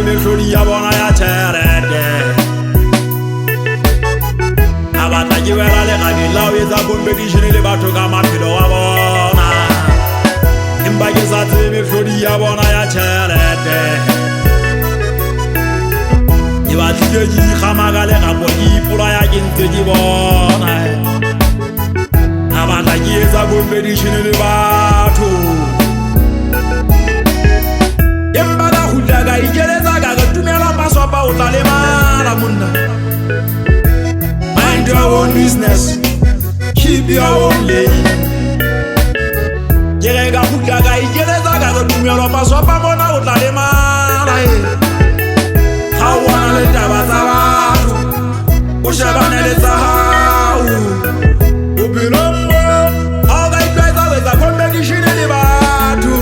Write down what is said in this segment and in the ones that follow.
mehlodi ya bona ya tšhelete a batla ke bela legadi la o etsa competition le batho ka maphelo wa bona empa ke sa tsebe mehlodi ya bona ya tšhelete ke batlile ke ikgama ka legapo ke ipolaya ke ntse ke bona a batla ke etsa competition le batho empa ka hutla ka ikeletsa ka re tumela maswapa o tla le mala monna. Mind your own business, keep your own lane. Ke re ka hutla ka ikeletsa ka re tumela maswapa mona o tla le mala ga o wana le taba tsa batho o shebane le tsa hao bophelong mo ga o ka itlwaetsa go etsa competition le batho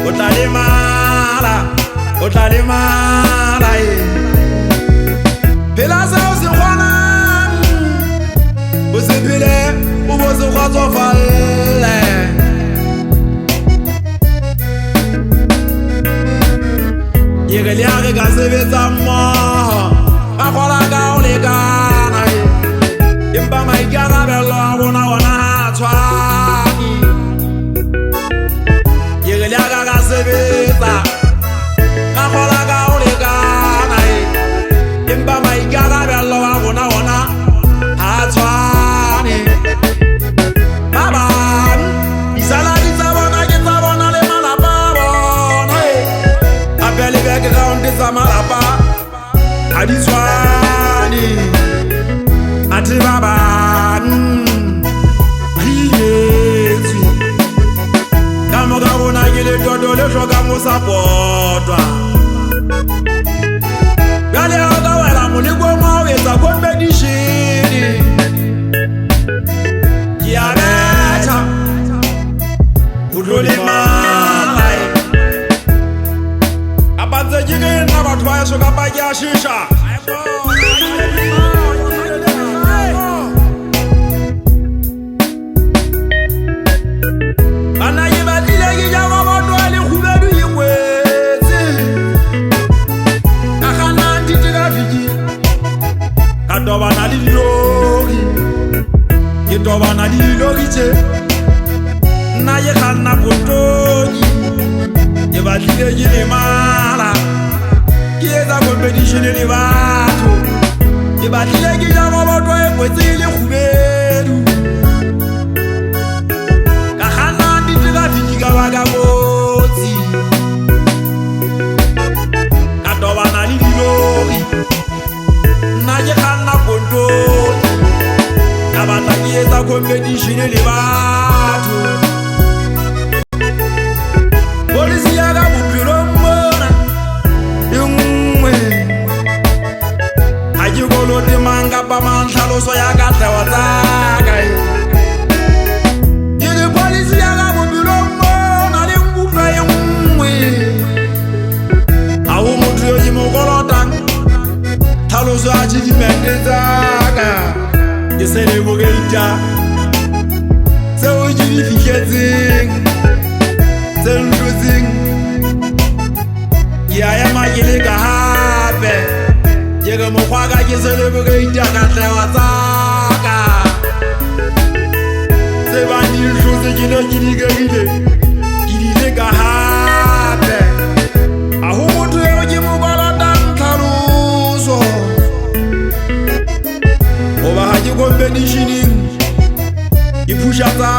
o tla le mala phela seo se kgonang o se phele o bo se kgotsofalle ke re le a re ka sebetsa mmogo ba kgola ka o lekana empa maikarabelo a rona ona a tshwane ke re le a ka sebetsa ka kgola ka o lekana empa maikarabelo a rona ona a tshwane ba bang disaladi tsa bona ke tsa bona le malapa a bona gape le background tsa malapa a di tshwane athe ba bang re etswe ka moka bona ke le toto le tlhokang go support-wa bjale ga ka wela molekong wa o etsa competition ke a betha go tlo le mala kapa ntse ke ke nna batho ba eso kapa ke a shisha bana ke batlile ke ja ba batho a le khubedu ikwetse ka gana ditirafiki ka tobana le dilori ke tobana le dilori tse nna ke kganna potoni ke batlile ke le mala ke etsa competition le batho ke batlile ke ja ba batho a ikwetse le khubedu ka baka botsi ka tobana le dilori nna ke kganna pontoni ka batla ke etsa competition le batho polisi ya ka bophelong mona e nngwe ga ke kolote mang kapa mang tlhaloso ya katlewa tsaka tlhaloso a tšhidimente tsaka ke se le bokeita tseo ke di fihletseng tse ntlotseng ke a ema ke le ka gape ke re mokgwa ka ke se le bokeita ka tlewa tsaka tse ba di ntlotse ke ne ke di kegile ke di le ka gape a go motho eo ke mo kolotang tlhaloso goba ga ke competitioning ke phusha tsa